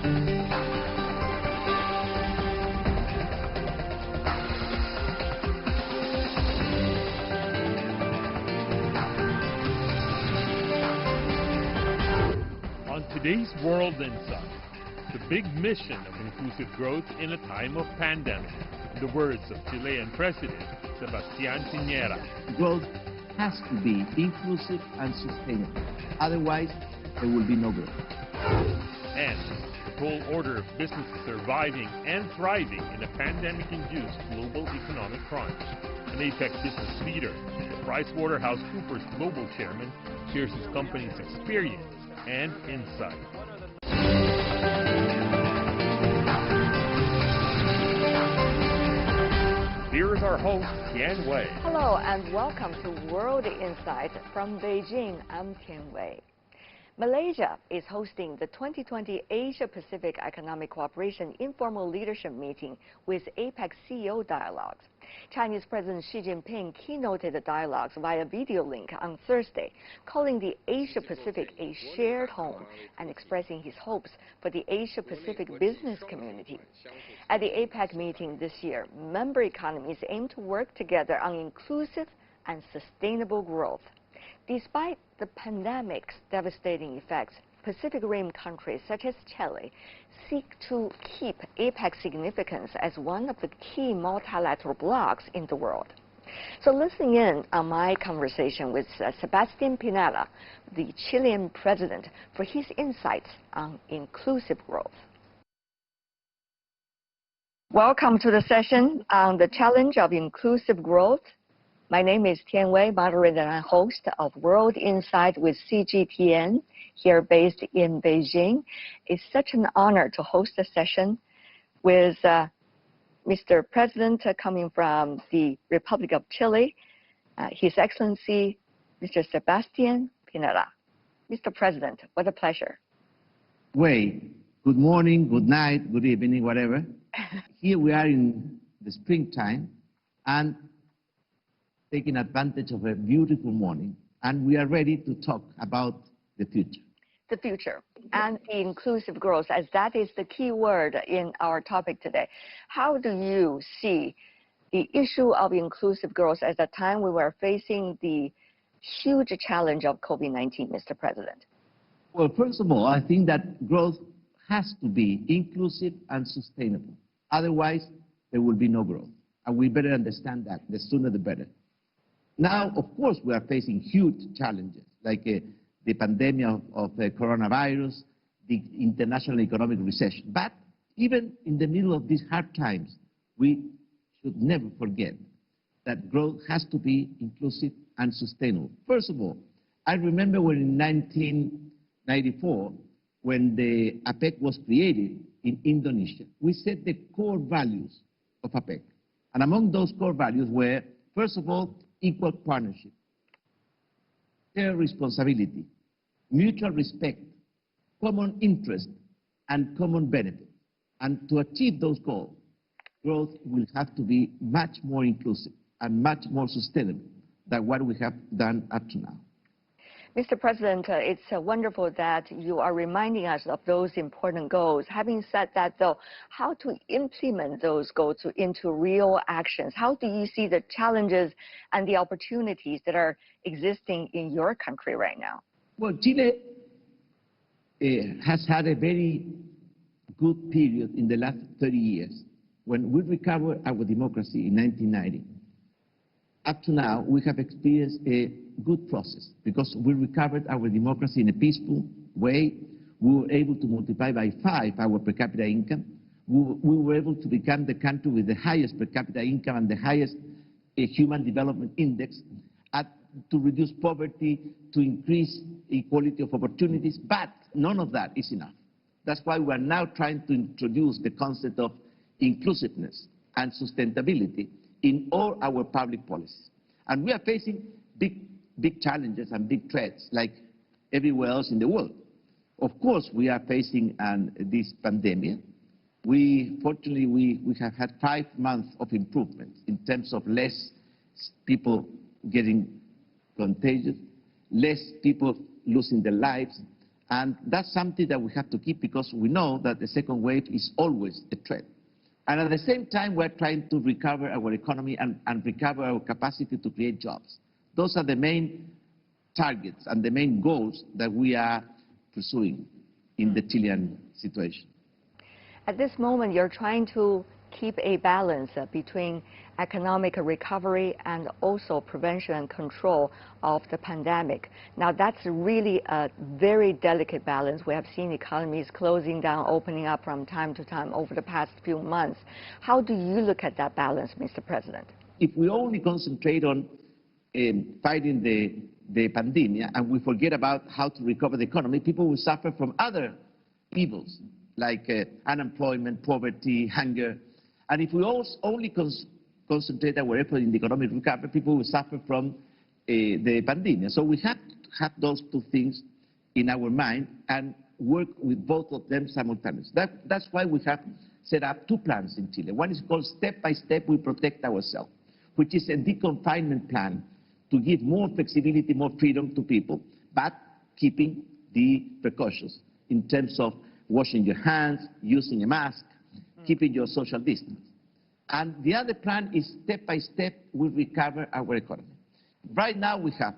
On today's World Insight, the big mission of inclusive growth in a time of pandemic. In the words of Chilean President Sebastian Pinera. Growth has to be inclusive and sustainable. Otherwise, there will be no growth. And the tall order of businesses surviving and thriving in a pandemic-induced global economic crunch. An APEC business leader, the PricewaterhouseCoopers Global Chairman, shares his company's experience and insight. Here is our host, Tian Wei. Hello and welcome to World Insight from Beijing. I'm Tian Wei. Malaysia is hosting the 2020 Asia-Pacific Economic Cooperation Informal Leadership Meeting with APEC CEO Dialogues. Chinese President Xi Jinping keynoted the dialogues via video link on Thursday, calling the Asia-Pacific a shared home and expressing his hopes for the Asia-Pacific business community. At the APEC meeting this year, member economies aim to work together on inclusive and sustainable growth. Despite the pandemic's devastating effects, Pacific Rim countries such as Chile seek to keep APEC's significance as one of the key multilateral blocs in the world. So listening in on my conversation with Sebastian Pinera, the Chilean president, for his insights on inclusive growth. Welcome to the session on the challenge of inclusive growth. My name is Tian Wei, moderator and host of World Insight with CGTN, here based in Beijing. It's such an honor to host a session with Mr. President coming from the Republic of Chile, His Excellency, Mr. Sebastian Pinera. Mr. President, what a pleasure. Wei, good morning, good night, good evening, whatever. Here we are in the springtime and taking advantage of a beautiful morning, and we are ready to talk about the future. The future and the inclusive growth, as that is the key word in our topic today. How do you see the issue of inclusive growth at the time we were facing the huge challenge of COVID-19, Mr. President? Well, first of all, I think that growth has to be inclusive and sustainable. Otherwise, there will be no growth. And we better understand that. The sooner the better. Now, of course, we are facing huge challenges, like the pandemic of the coronavirus, the international economic recession. But even in the middle of these hard times, we should never forget that growth has to be inclusive and sustainable. First of all, I remember when in 1994, when the APEC was created in Indonesia, we set the core values of APEC. And among those core values were, first of all, equal partnership, shared responsibility, mutual respect, common interest, and common benefit. And to achieve those goals, growth will have to be much more inclusive and much more sustainable than what we have done up to now. Mr. President, it's wonderful that you are reminding us of those important goals. Having said that, though, how to implement those goals into real actions? How do you see the challenges and the opportunities that are existing in your country right now? Well, Chile has had a very good period in the last 30 years. When we recovered our democracy in 1990, up to now, we have experienced a good process because we recovered our democracy in a peaceful way. We were able to multiply by 5 our per capita income. We were able to become the country with the highest per capita income and the highest human development index, to reduce poverty, to increase equality of opportunities, but none of that is enough. That's why we are now trying to introduce the concept of inclusiveness and sustainability in all our public policies. And we are facing big challenges and big threats like everywhere else in the world. Of course, we are facing this pandemic. Fortunately, we have had 5 months of improvement in terms of less people getting contagious, less people losing their lives, And that's something that we have to keep because we know that the second wave is always a threat. And at the same time, we're trying to recover our economy and recover our capacity to create jobs. Those are the main targets and the main goals that we are pursuing in the Chilean situation. At this moment, you're trying to keep a balance between economic recovery and also prevention and control of the pandemic. Now, that's really a very delicate balance. We have seen economies closing down, opening up from time to time over the past few months. How do you look at that balance, Mr. President? If we only concentrate on fighting the pandemic and we forget about how to recover the economy, people will suffer from other evils like unemployment, poverty, hunger. And if we only concentrate our effort in the economic recovery, people will suffer from the pandemic. So we have to have those two things in our mind and work with both of them simultaneously. That's why we have set up two plans in Chile. One is called Step by Step We Protect Ourselves, which is a deconfinement plan to give more flexibility, more freedom to people, but keeping the precautions in terms of washing your hands, using a mask, keeping your social distance. And the other plan is Step by Step We Recover Our Economy. Right now we have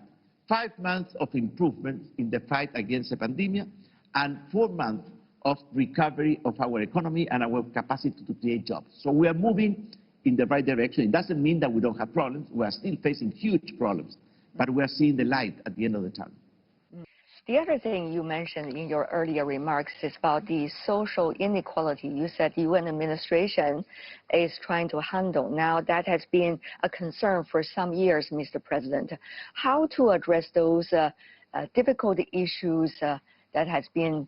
5 months of improvement in the fight against the pandemic and 4 months of recovery of our economy and our capacity to create jobs. So we are moving in the right direction. It doesn't mean that we don't have problems. We are still facing huge problems, but we are seeing the light at the end of the tunnel. The other thing you mentioned in your earlier remarks is about the social inequality. You said the UN administration is trying to handle. Now, that has been a concern for some years, Mr. President. How to address those difficult issues that has been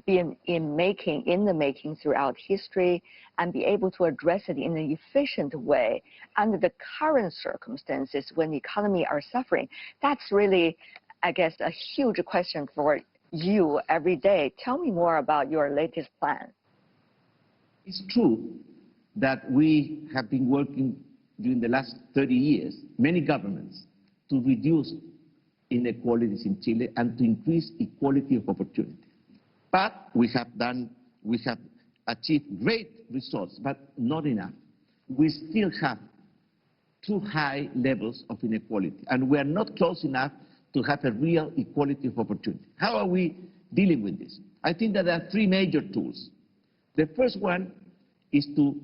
in the making throughout history and be able to address it in an efficient way under the current circumstances when the economy are suffering? That's really, I guess, a huge question for you every day. Tell me more about your latest plan. It's true that we have been working during the last 30 years, many governments, to reduce inequalities in Chile and to increase equality of opportunity. But we have achieved great results, but not enough. We still have too high levels of inequality, and we are not close enough to have a real equality of opportunity. How are we dealing with this? I think that there are 3 major tools. The first one is to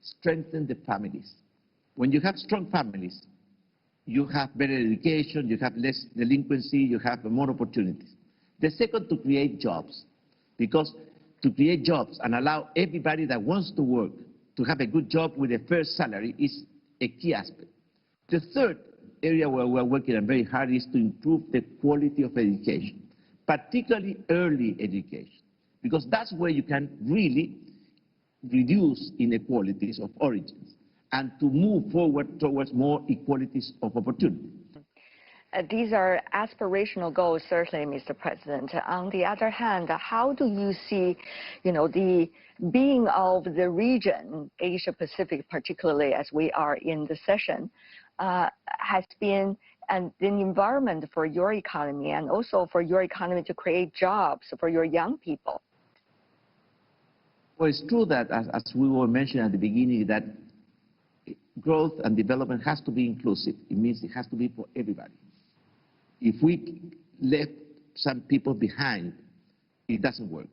strengthen the families. When you have strong families, you have better education, you have less delinquency, you have more opportunities. The second, to create jobs, because to create jobs and allow everybody that wants to work to have a good job with a fair salary is a key aspect. The third area where we're working very hard is to improve the quality of education, particularly early education, because that's where you can really reduce inequalities of origins and to move forward towards more equalities of opportunity. These are aspirational goals, certainly, Mr. President. On the other hand, how do you see, the being of the region, Asia Pacific particularly, as we are in the session, has been an environment for your economy and also for your economy to create jobs for your young people? Well, it's true that, as we were mentioning at the beginning, that growth and development has to be inclusive. It means it has to be for everybody. If we left some people behind, it doesn't work.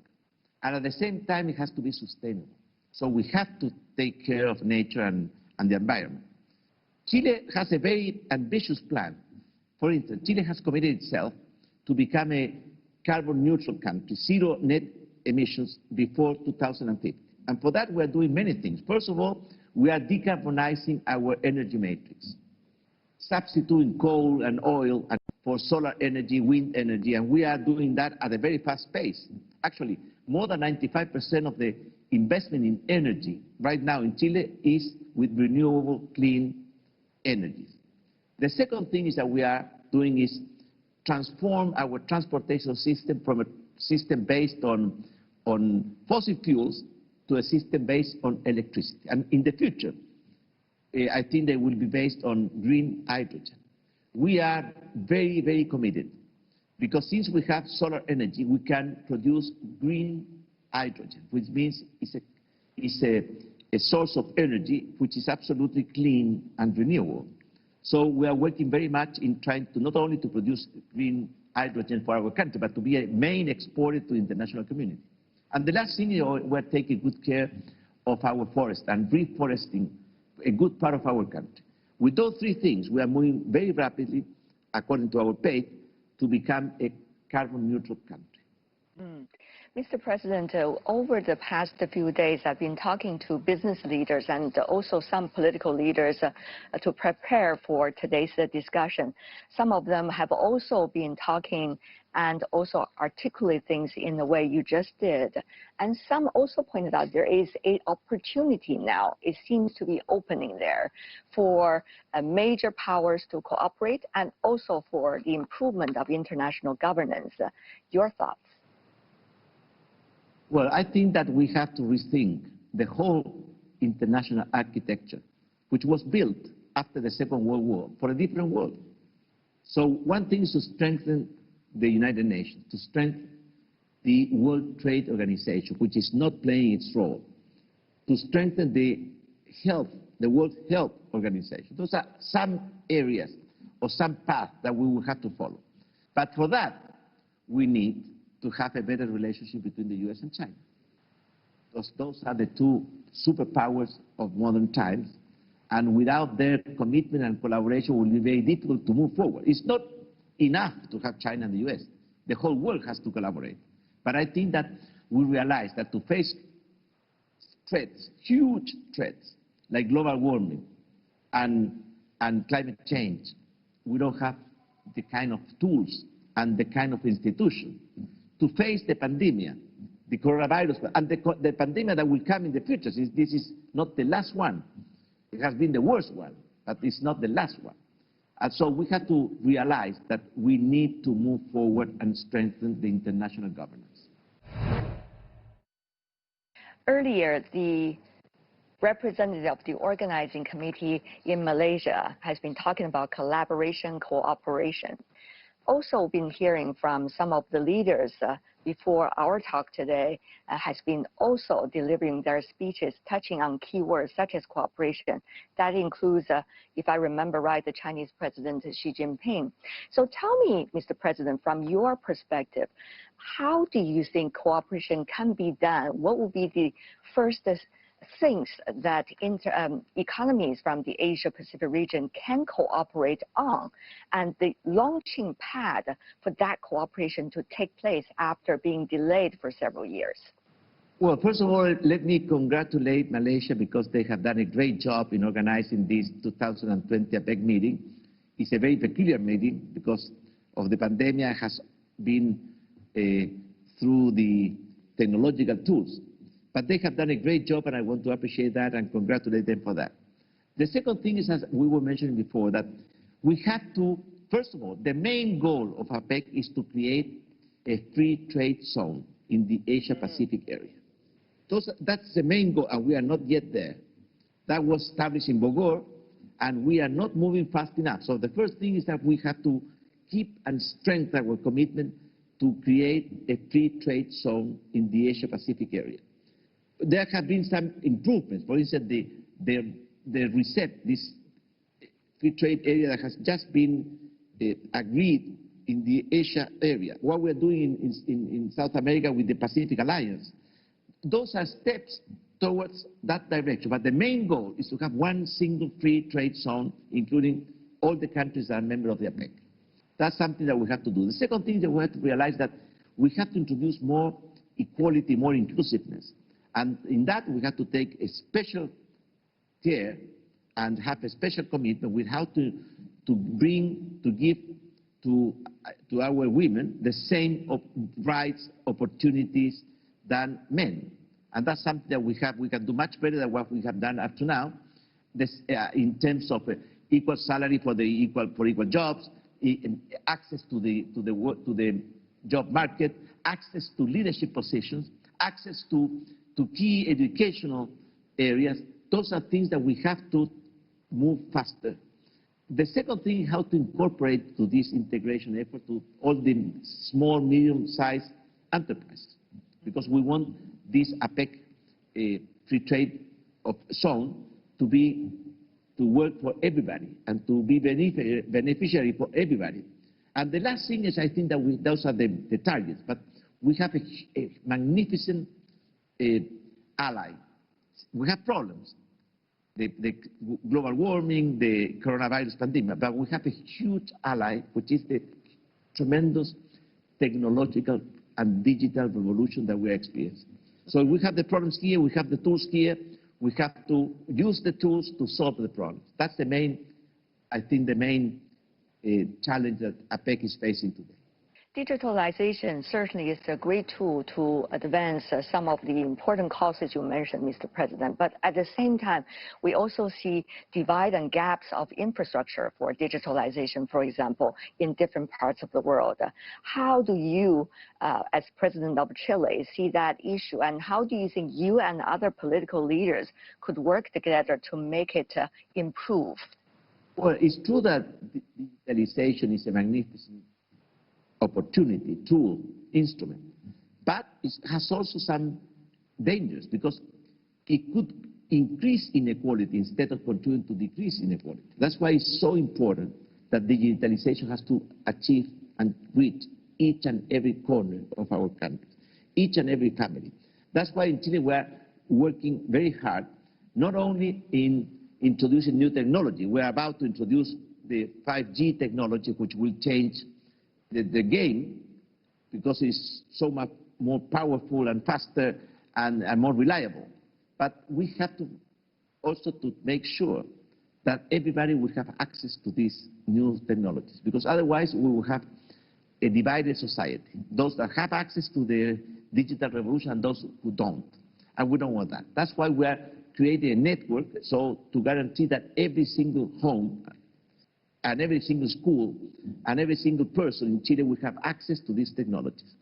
And at the same time, it has to be sustainable. So we have to take care of nature and the environment. Chile has a very ambitious plan. For instance, Chile has committed itself to become a carbon neutral country, 0 net emissions before 2050. And for that, we are doing many things. First of all, we are decarbonizing our energy matrix, substituting coal and oil for solar energy, wind energy, and we are doing that at a very fast pace. Actually, more than 95% of the investment in energy right now in Chile is with renewable, clean energies. The second thing is that we are doing is transform our transportation system from a system based on fossil fuels to a system based on electricity. And in the future, I think they will be based on green hydrogen. We are very, very committed Because since we have solar energy, we can produce green hydrogen, which means it's a source of energy which is absolutely clean and renewable. So we are working very much in trying to not only to produce green hydrogen for our country, but to be a main exporter to the international community. And the last thing, we're taking good care of our forest and reforesting a good part of our country. With those three things, we are moving very rapidly, according to our pace, to become a carbon neutral country. Mr. President, over the past few days, I've been talking to business leaders and also some political leaders to prepare for today's discussion. Some of them have also been talking and also articulate things in the way you just did. And some also pointed out there is an opportunity now. It seems to be opening there for major powers to cooperate and also for the improvement of international governance. Your thoughts? Well, I think that we have to rethink the whole international architecture, which was built after the Second World War for a different world. So one thing is to strengthen the United Nations, to strengthen the World Trade Organization, which is not playing its role, to strengthen the World Health Organization. Those are some areas or some path that we will have to follow. But for that, we need to have a better relationship between the U.S. and China. Those are the two superpowers of modern times, and without their commitment and collaboration, it will be very difficult to move forward. It's not enough to have China and the U.S. The whole world has to collaborate. But I think that we realize that to face threats, huge threats, like global warming and climate change, we don't have the kind of tools and the kind of institution to face the pandemic, the coronavirus, and the pandemic that will come in the future. This is not the last one. It has been the worst one, but it's not the last one. And so we have to realize that we need to move forward and strengthen the international governance. Earlier, the representative of the organizing committee in Malaysia has been talking about collaboration, cooperation. Also been hearing from some of the leaders before our talk today has been also delivering their speeches touching on keywords such as cooperation. That includes, if I remember right, the Chinese President Xi Jinping. So tell me, Mr. President, from your perspective, how do you think cooperation can be done? What will be the first things that economies from the Asia-Pacific region can cooperate on, and the launching pad for that cooperation to take place after being delayed for several years? Well, first of all, let me congratulate Malaysia because they have done a great job in organizing this 2020 APEC meeting. It's a very peculiar meeting because of the pandemic. It has been through the technological tools. But they have done a great job, and I want to appreciate that and congratulate them for that. The second thing is, as we were mentioning before, that we have to, first of all, the main goal of APEC is to create a free trade zone in the Asia-Pacific area. That's the main goal, and we are not yet there. That was established in Bogor, and we are not moving fast enough. So the first thing is that we have to keep and strengthen our commitment to create a free trade zone in the Asia-Pacific area. There have been some improvements. For instance, the RCEP, this free trade area that has just been agreed in the Asia area. What we're doing in South America with the Pacific Alliance. Those are steps towards that direction. But the main goal is to have one single free trade zone, including all the countries that are members of the APEC. That's something that we have to do. The second thing that we have to realize that we have to introduce more equality, more inclusiveness. And in that, we have to take a special care and have a special commitment with how to give to our women the same rights, opportunities than men. And that's something that we can do much better than what we have done up to now, in terms of equal salary for equal jobs, access to the job market, access to leadership positions, access to key educational areas. Those are things that we have to move faster. The second thing, how to incorporate to this integration effort to all the small, medium-sized enterprises, because we want this APEC free trade zone to work for everybody and to be beneficiary for everybody. And the last thing is, I think that those are the targets, but we have a magnificent ally. We have problems, the global warming, the coronavirus pandemic, but we have a huge ally, which is the tremendous technological and digital revolution that we are experiencing. So we have the problems here, we have the tools here, we have to use the tools to solve the problems. That's the main, I think, the main challenge that APEC is facing today. Digitalization certainly is a great tool to advance some of the important causes you mentioned, Mr. President. But at the same time, we also see divide and gaps of infrastructure for digitalization, for example, in different parts of the world. How do you, as President of Chile, see that issue? And how do you think you and other political leaders could work together to make it improve? Well, it's true that digitalization is a magnificent opportunity, tool, instrument, but it has also some dangers, because it could increase inequality instead of continuing to decrease inequality. That's why it's so important that digitalization has to achieve and reach each and every corner of our country, each and every family. That's why in Chile we are working very hard, not only in introducing new technology. We are about to introduce the 5G technology, which will change the game, because it's so much more powerful and faster and more reliable. But we have to also to make sure that everybody will have access to these new technologies, because otherwise we will have a divided society, those that have access to the digital revolution and those who don't. And we don't want that. That's why we are creating a network, so to guarantee that every single home and every single school and every single person in Chile will have access to these technologies.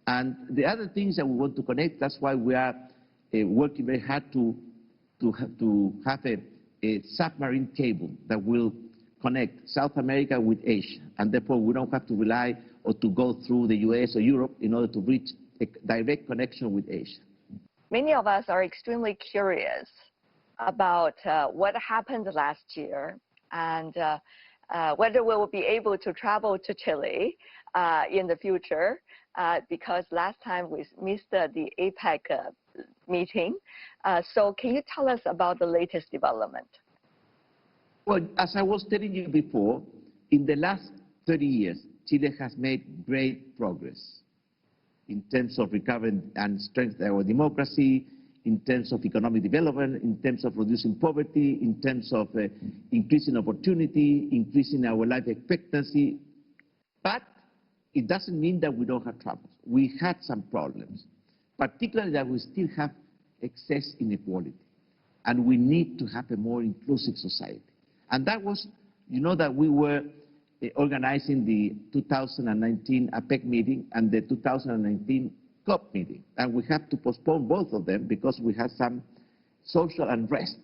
And the other things that we want to connect, that's why we are working very hard to have a submarine cable that will connect South America with Asia, and therefore we don't have to rely or to go through the US or Europe in order to reach a direct connection with Asia. Many of us are extremely curious about what happened last year, and whether we will be able to travel to Chile in the future, because last time we missed the APEC meeting. So can you tell us about the latest development? Well, as I was telling you before, in the last 30 years, Chile has made great progress in terms of recovering and strengthening our democracy, in terms of economic development, in terms of reducing poverty, in terms of increasing opportunity, increasing our life expectancy. But it doesn't mean that we don't have troubles. We had some problems, particularly that we still have excess inequality, and we need to have a more inclusive society. And that was, you know, that we were organizing the 2019 APEC meeting and the 2019 COP meeting, and we have to postpone both of them because we have some social unrest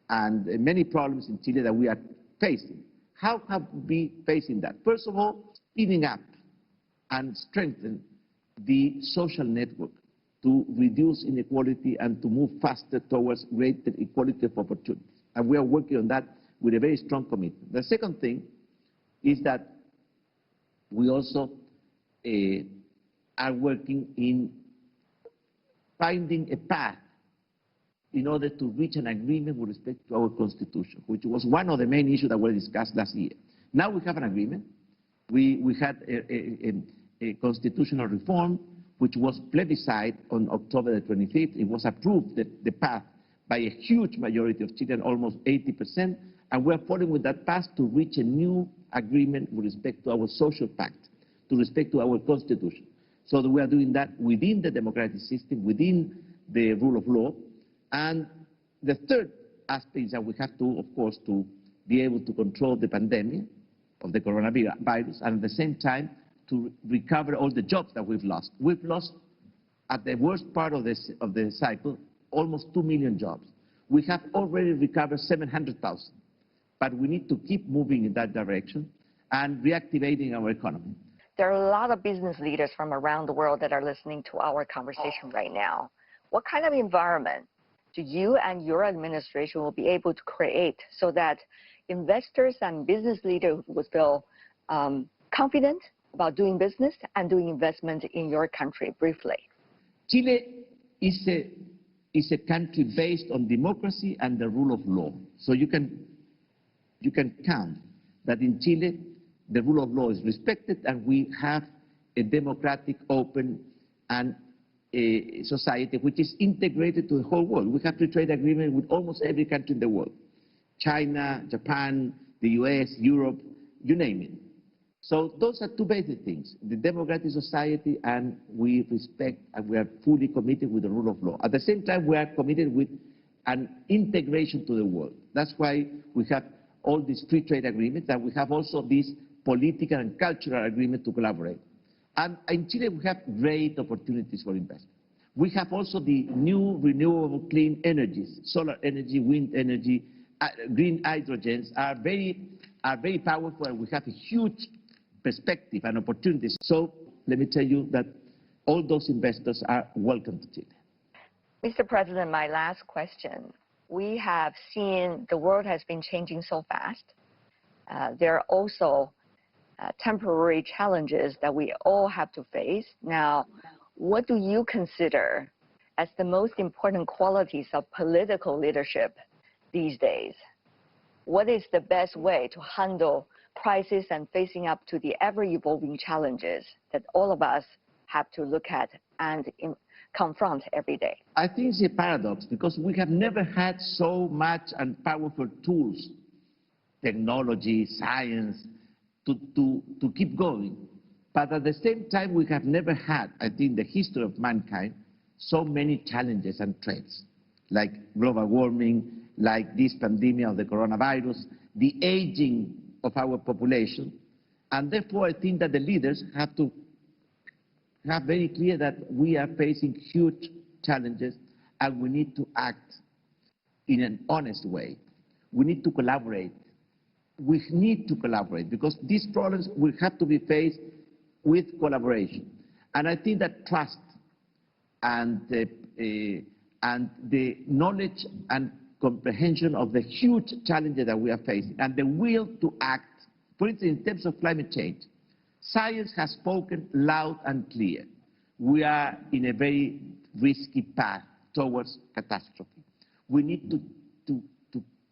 and many problems in Chile that we are facing. How have we facing that? First of all, speeding up and strengthen the social network to reduce inequality and to move faster towards greater equality of opportunities. And we are working on that with a very strong commitment. The second thing is that we also are working in finding a path in order to reach an agreement with respect to our constitution, which was one of the main issues that were discussed last year. Now we have an agreement. We had a constitutional reform, which was plebiscite on October the 25th. It was approved, the path, by a huge majority of Chileans, almost 80%, and we are following with that path to reach a new agreement with respect to our social pact, to respect to our constitution. So that we are doing that within the democratic system, within the rule of law. And the third aspect is that we have to, of course, to be able to control the pandemic of the coronavirus, and at the same time to recover all the jobs that we've lost. We've lost, at the worst part of the cycle, almost 2 million jobs. We have already recovered 700,000. but we need to keep moving in that direction and reactivating our economy. There are a lot of business leaders from around the world that are listening to our conversation right now. What kind of environment do you and your administration will be able to create so that investors and business leaders would feel confident about doing business and doing investment in your country? Briefly. Chile is a country based on democracy and the rule of law. So you can count that in Chile, the rule of law is respected, and we have a democratic, open, and a society which is integrated to the whole world. We have free trade agreement with almost every country in the world: China, Japan, the US, Europe, you name it. So those are two basic things: the democratic society, and we respect and we are fully committed with the rule of law. At the same time, we are committed with an integration to the world. That's why we have all these free trade agreements, and we have also these political and cultural agreements to collaborate. And in Chile, we have great opportunities for investment. We have also the new renewable clean energies: solar energy, wind energy, green hydrogens are very powerful, and we have a huge perspective and opportunities. So let me tell you that all those investors are welcome to Chile. Mr. President, my last question. We have seen the world has been changing so fast. There are also temporary challenges that we all have to face. Now, what do you consider as the most important qualities of political leadership these days? What is the best way to handle crisis and facing up to the ever-evolving challenges that all of us have to look at and confront every day? I think it's a paradox, because we have never had so much and powerful tools, technology, science, to keep going. But at the same time, we have never had, I think, the history of mankind, so many challenges and threats, like global warming, like this pandemic of the coronavirus, the aging of our population. And therefore, I think that the leaders have to have very clear that we are facing huge challenges, and we need to act in an honest way. We need to collaborate. We need to collaborate, because these problems will have to be faced with collaboration. And I think that trust and the knowledge and comprehension of the huge challenges that we are facing, and the will to act, for instance, in terms of climate change, science has spoken loud and clear. We are in a very risky path towards catastrophe. We need to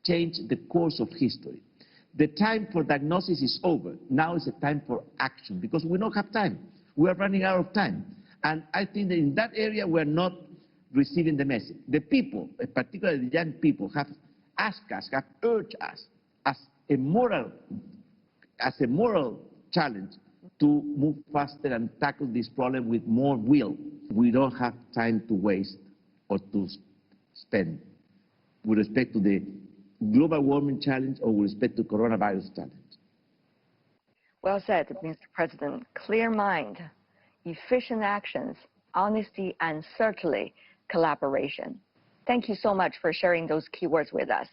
change the course of history. The time for diagnosis is over. Now is the time for action, because we don't have time. We are running out of time. And I think that in that area, we are not receiving the message. The people, particularly the young people, have asked us, have urged us as a moral challenge to move faster and tackle this problem with more will. We don't have time to waste or to spend with respect to the global warming challenge or with respect to coronavirus challenge. Well said, Mr. President. Clear mind, efficient actions, honesty, and certainly collaboration. Thank you so much for sharing those keywords with us.